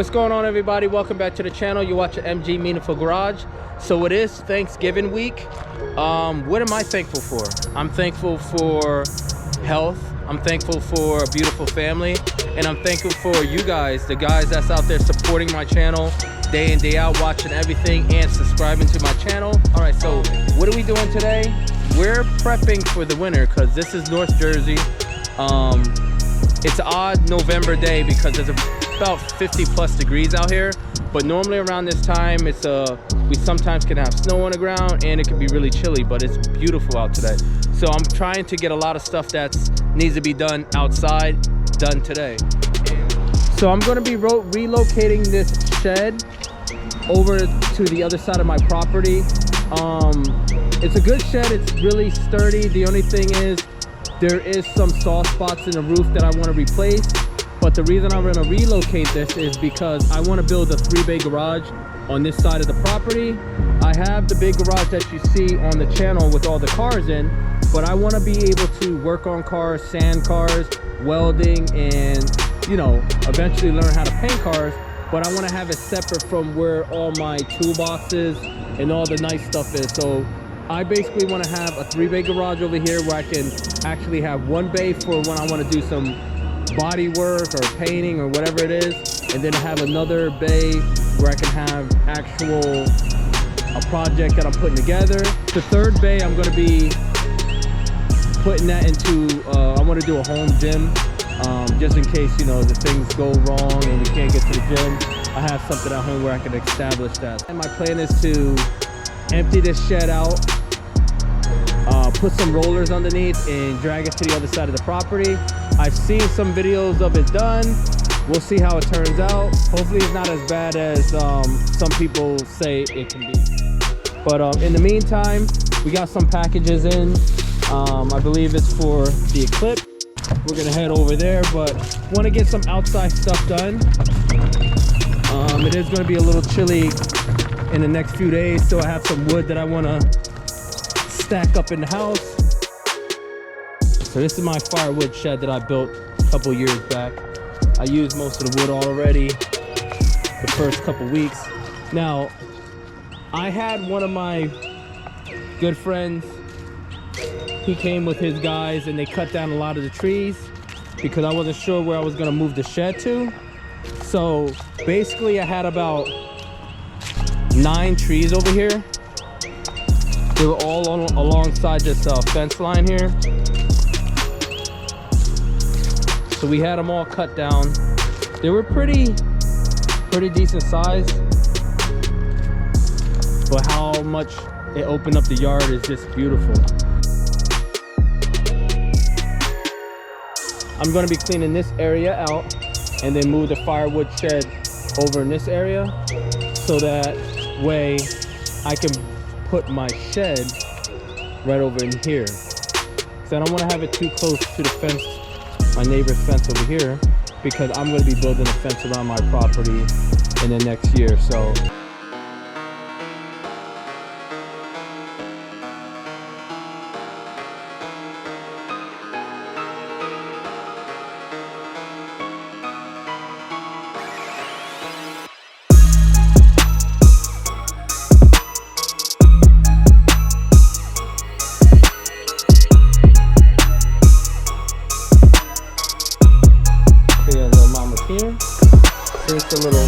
What's going on, everybody? Welcome back to the channel. You're watching MG Meaningful Garage. So it is Thanksgiving week. What am I thankful for? I'm thankful for health. I'm thankful for a beautiful family, and I'm thankful for you guys, the guys that's out there supporting my channel day in, day out, watching everything and subscribing to my channel. All right, so what are we doing today? We're prepping for the winter because this is North Jersey. It's an odd November day because there's about 50 plus degrees out here, but normally around this time it's we sometimes can have snow on the ground and it can be really chilly, but it's beautiful out today. So I'm trying to get a lot of stuff that needs to be done outside done today. So I'm going to be relocating this shed over to the other side of my property. It's a good shed, it's really sturdy. The only thing is there is some soft spots in the roof that I want to replace. But the reason I'm going to relocate this is because I want to build a 3-bay garage on this side of the property. I have the big garage that you see on the channel with all the cars in, but I want to be able to work on cars, sand cars, welding, and, you know, eventually learn how to paint cars. But I want to have it separate from where all my toolboxes and all the nice stuff is. So I basically want to have a 3-bay garage over here where I can actually have 1 bay for when I want to do some body work or painting or whatever it is, and then have another bay where I can have a project that I'm putting together. The 3rd bay I'm going to be putting that into I want to do a home gym, just in case, you know, the things go wrong and we can't get to the gym. I have something at home where I can establish that. And my plan is to empty this shed out, put some rollers underneath and drag it to the other side of the property. I've seen some videos of it done. We'll see how it turns out. Hopefully it's not as bad as some people say it can be. But in the meantime, we got some packages in. I believe it's for the Eclipse. We're gonna head over there, but want to get some outside stuff done. It is gonna be a little chilly in the next few days, so I have some wood that I want to stack up in the house. So this is my firewood shed that I built a couple years back. I used most of the wood already the first couple weeks. Now, I had one of my good friends, he came with his guys and they cut down a lot of the trees because I wasn't sure where I was gonna move the shed to. So basically I had about 9 trees over here. They were all alongside this fence line here. So we had them all cut down. They were pretty decent size, but how much it opened up the yard is just beautiful. I'm gonna be cleaning this area out and then move the firewood shed over in this area, so that way I can put my shed right over in here. So I don't want to have it too close to the fence, my neighbor's fence over here, because I'm going to be building a fence around my property in the next year. So here. Here's the little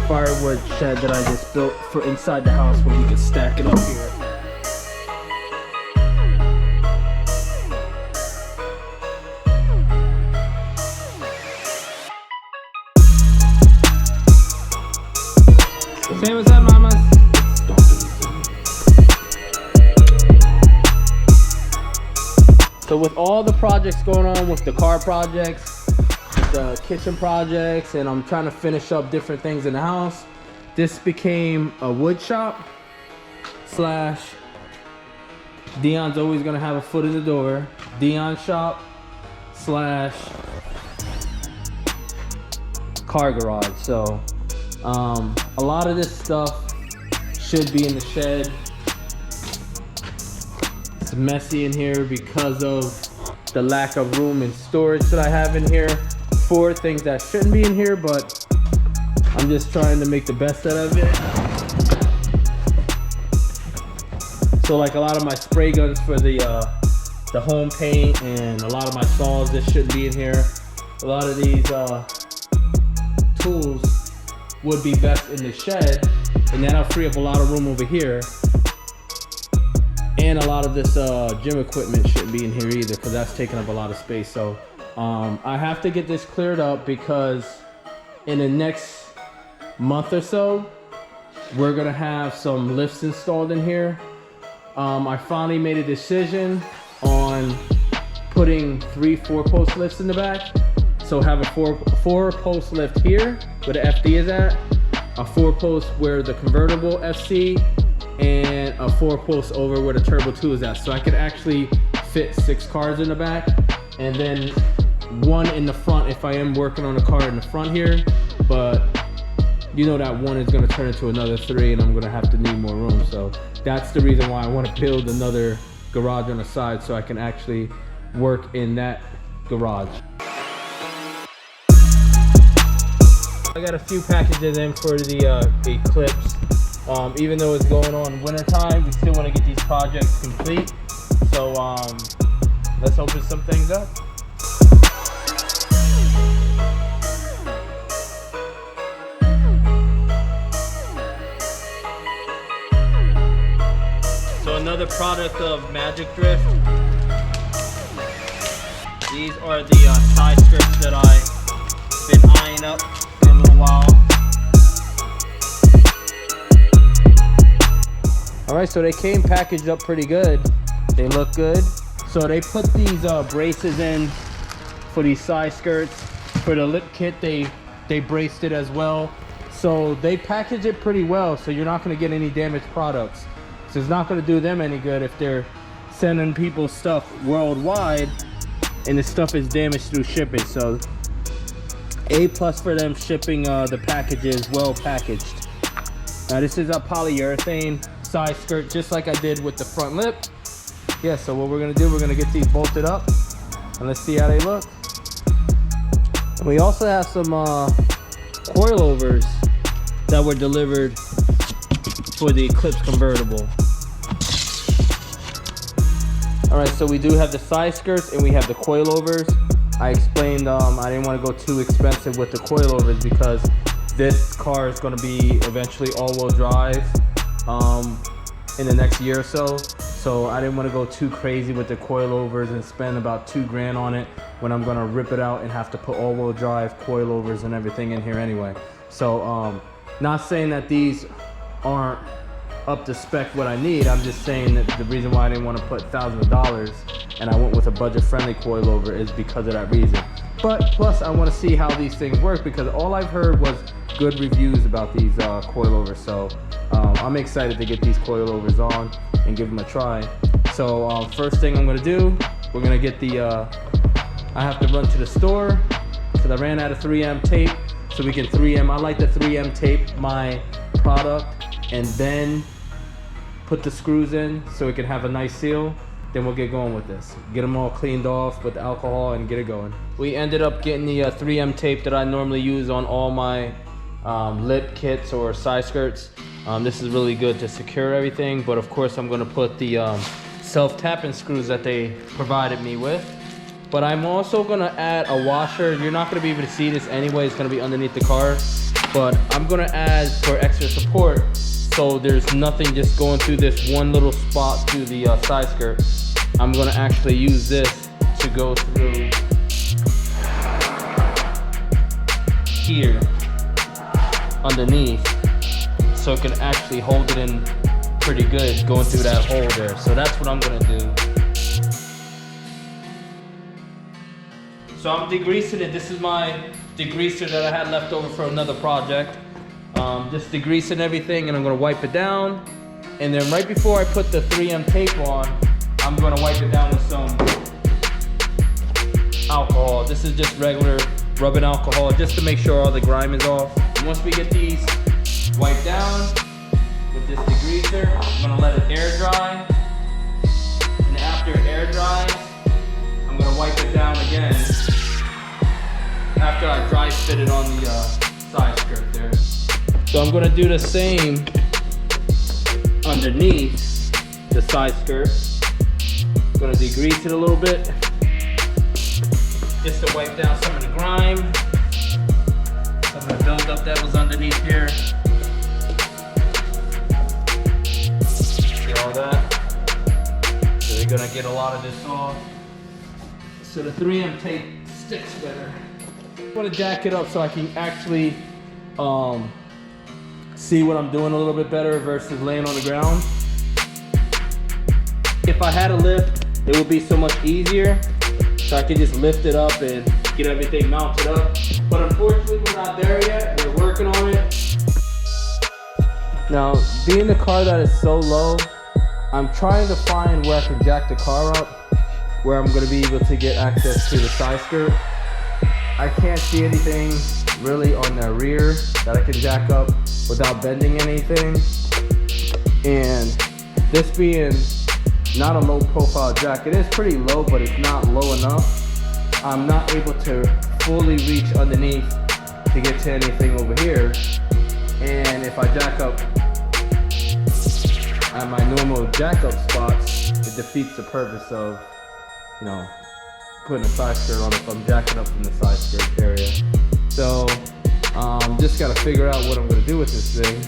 firewood shed that I just built for inside the house where we can stack it up here. Say what's up, mamas. So with all the projects going on, with the car projects, the kitchen projects, and I'm trying to finish up different things in the house, this became a wood shop slash Dion's always gonna have a foot in the door, Dion shop slash car garage. So a lot of this stuff should be in the shed. It's messy in here because of the lack of room and storage that I have in here for things that shouldn't be in here, but I'm just trying to make the best out of it. So like a lot of my spray guns for the home paint and a lot of my saws, this shouldn't be in here. A lot of these tools would be best in the shed, and then I'll free up a lot of room over here. And a lot of this gym equipment shouldn't be in here either, because that's taking up a lot of space. So I have to get this cleared up, because in the next month or so, we're gonna have some lifts installed in here. I finally made a decision on putting 3 4-post lifts in the back. So have a four post lift here where the FD is at, a 4-post where the convertible FC, and a 4-post over where the Turbo 2 is at. So I could actually fit 6 cars in the back, and then 1 in the front if I am working on a car in the front here. But you know that 1 is gonna turn into another 3, and I'm gonna have to need more room. So that's the reason why I wanna build another garage on the side, so I can actually work in that garage. I got a few packages in for the Eclipse. Even though it's going on winter time, we still want to get these projects complete. So let's open some things up. So another product of Magic Drift. These are the side skirts that I've been eyeing up for a little while. All right, so they came packaged up pretty good. They look good. So they put these braces in for these side skirts. For the lip kit, they braced it as well. So they package it pretty well, so you're not gonna get any damaged products. So it's not gonna do them any good if they're sending people stuff worldwide and the stuff is damaged through shipping. So A+ for them shipping the packages well packaged. Now this is a polyurethane side skirt, just like I did with the front lip. Yeah, so what we're gonna do, we're gonna get these bolted up and let's see how they look. And we also have some coilovers that were delivered for the Eclipse convertible. All right, so we do have the side skirts and we have the coilovers. I explained I didn't want to go too expensive with the coilovers because this car is going to be eventually all-wheel drive in the next year or so. So I didn't want to go too crazy with the coilovers and spend about $2 grand on it when I'm going to rip it out and have to put all-wheel drive coilovers and everything in here anyway. So not saying that these aren't up to spec what I need. I'm just saying that the reason why I didn't want to put thousands of dollars and I went with a budget-friendly coilover is because of that reason. But plus I want to see how these things work, because all I've heard was good reviews about these coilovers. So I'm excited to get these coilovers on and give them a try. So first thing I'm going to do, we're going to get the I have to run to the store because I ran out of 3M tape, so we can 3M. I like to 3M tape my product and then put the screws in so it can have a nice seal. Then we'll get going with this. Get them all cleaned off with alcohol and get it going. We ended up getting the 3M tape that I normally use on all my lip kits or side skirts. This is really good to secure everything, but of course I'm gonna put the self-tapping screws that they provided me with. But I'm also gonna add a washer. You're not gonna be able to see this anyway, it's gonna be underneath the car. But I'm gonna add for extra support, so there's nothing just going through this one little spot through the side skirt. I'm gonna actually use this to go through here underneath, so it can actually hold it in pretty good going through that hole there. So that's what I'm gonna do. So I'm degreasing it. This is my degreaser that I had left over for another project. Just degreasing everything, and I'm gonna wipe it down. And then right before I put the 3M tape on, I'm gonna wipe it down with some alcohol. This is just regular rubbing alcohol just to make sure all the grime is off. And once we get these wiped down with this degreaser, I'm gonna let it air dry. And after it air dries, I'm gonna wipe it down again after I dry fit it on the side skirt there. So I'm gonna do the same underneath the side skirt. I'm gonna degrease it a little bit, just to wipe down some of the grime, some of the buildup that was underneath here. See all that? So we're gonna get a lot of this off. So the 3M tape sticks better. I want to jack it up so I can actually see what I'm doing a little bit better versus laying on the ground. If I had a lift, it would be so much easier. So I could just lift it up and get everything mounted up. But unfortunately, we're not there yet. We're working on it. Now, being the car that is so low, I'm trying to find where I can jack the car up, where I'm gonna be able to get access to the side skirt. I can't see anything really on the rear that I can jack up without bending anything. And this being not a low profile jack, it is pretty low, but it's not low enough. I'm not able to fully reach underneath to get to anything over here. And if I jack up at my normal jack up spots, it defeats the purpose of, you know, putting a side skirt on if I'm jacking up from the side skirt area. So just gotta figure out what I'm gonna do with this thing.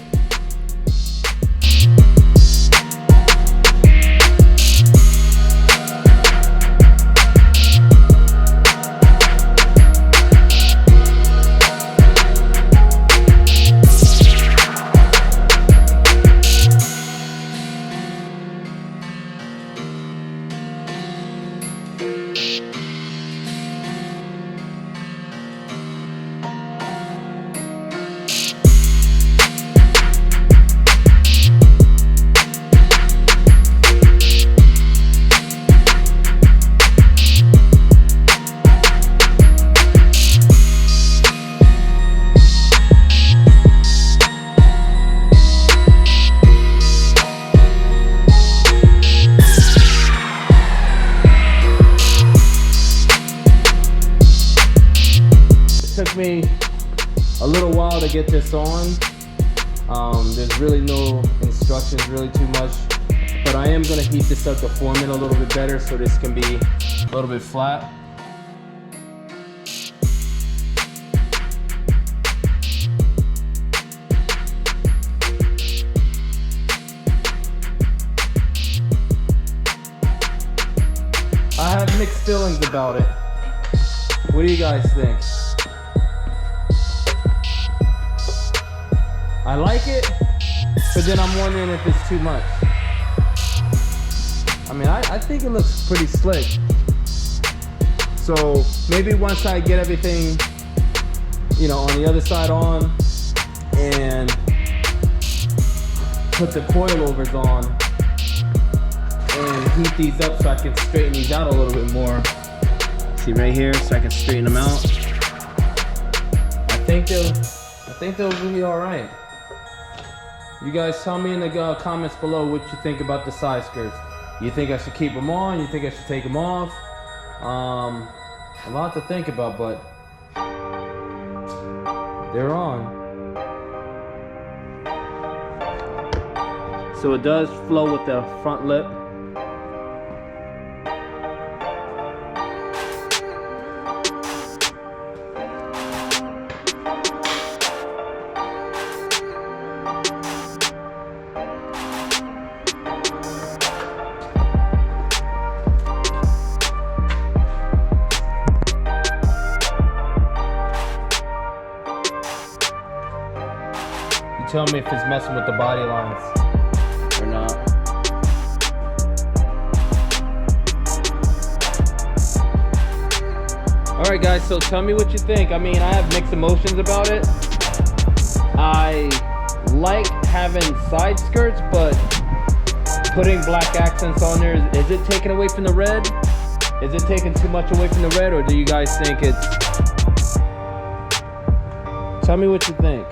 Took me a little while to get this on. There's really no instructions really too much, but I am gonna heat this up to form it a little bit better so this can be a little bit flat. I have mixed feelings about it. What do you guys think? I like it, but then I'm wondering if it's too much. I mean, I think it looks pretty slick. So maybe once I get everything, you know, on the other side on and put the coilovers on and heat these up so I can straighten these out a little bit more. See right here, so I can straighten them out. I think they'll be all right. You guys tell me in the comments below what you think about the side skirts. You think I should keep them on? You think I should take them off? A lot to think about, but they're on. So it does flow with the front lip. Tell me if it's messing with the body lines or not. Alright guys, so tell me what you think. I mean, I have mixed emotions about it. I like having side skirts, but putting black accents on there, is it taking away from the red? Is it taking too much away from the red, or do you guys think it's... Tell me what you think.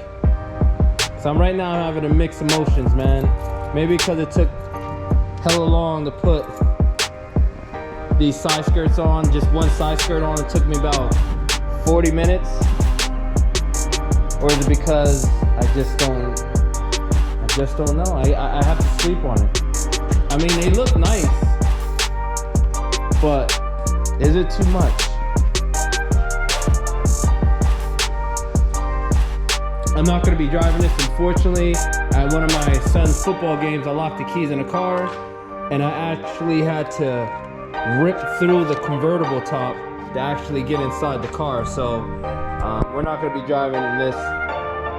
So I'm right now having a mixed emotions, man. Maybe because it took hella long to put these side skirts on, just one side skirt on, it took me about 40 minutes. or is it because I just don't know. I have to sleep on it. I mean, they look nice, but is it too much? I'm not gonna be driving this, unfortunately. At one of my son's football games, I locked the keys in the car, and I actually had to rip through the convertible top to actually get inside the car. So we're not gonna be driving in this,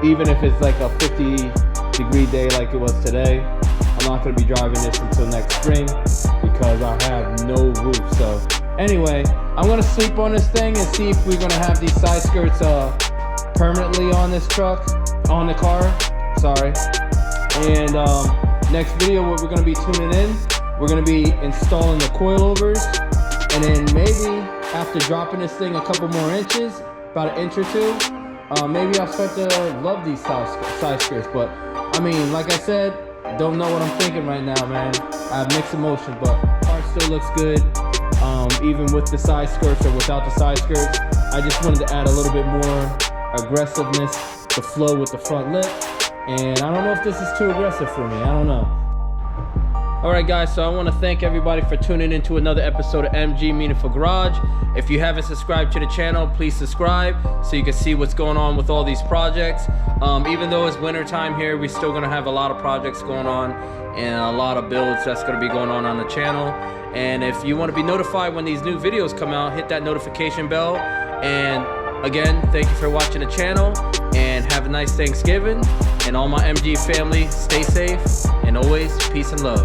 even if it's like a 50-degree day like it was today. I'm not gonna be driving this until next spring because I have no roof. So anyway, I'm gonna sleep on this thing and see if we're gonna have these side skirts permanently on this truck, on the car, sorry. And next video, what we're gonna be tuning in, we're gonna be installing the coilovers, and then maybe after dropping this thing a couple more inches, about an inch or two, maybe I'll start to love these side skirts. But I mean, like I said, don't know what I'm thinking right now, man. I have mixed emotions, but the car still looks good, even with the side skirts or without the side skirts. I just wanted to add a little bit more aggressiveness to flow with the front lip, and I don't know if this is too aggressive for me. I don't know. All right, guys, so I want to thank everybody for tuning into another episode of MG Meaningful Garage. If you haven't subscribed to the channel, please subscribe so you can see what's going on with all these projects. Even though it's winter time here, we're still going to have a lot of projects going on and a lot of builds that's going to be going on the channel. And if you want to be notified when these new videos come out, hit that notification bell. And again, thank you for watching the channel, and have a nice Thanksgiving. And all my MG family, stay safe, and always peace and love.